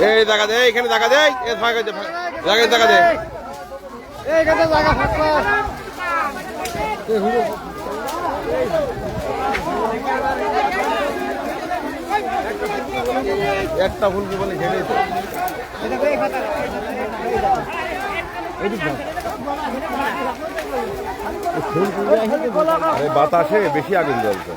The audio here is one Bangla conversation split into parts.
এই জায়গা দে, এখানে জায়গা দে, জায়গা জায়গা দে। একটা ফুলকি বলে ছেড়ে বাতাসে বেশি আগুন জ্বলছে।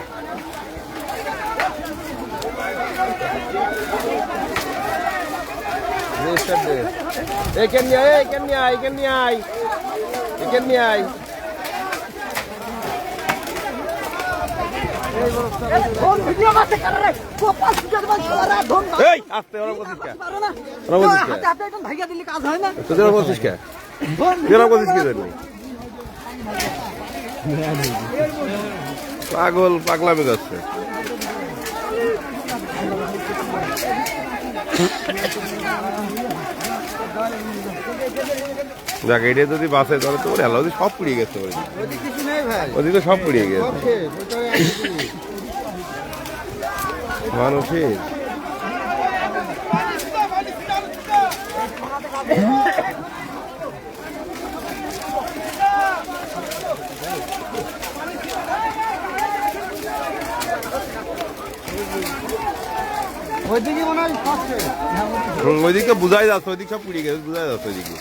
পাগল পাগলামি করছে। দেখ এটা যদি বাসে ধরে তো হেলা ওদিকে সব পুড়িয়ে গেছে, ওদিকে সব পুড়িয়ে গেছে মানুষের। ওইদিকে মনে হয় ওইদিকে বুঝাই যাচ্ছে, ওইদিকে সব পুড়িয়ে গেছে, বুঝাই যাচ্ছে ওইদিকে।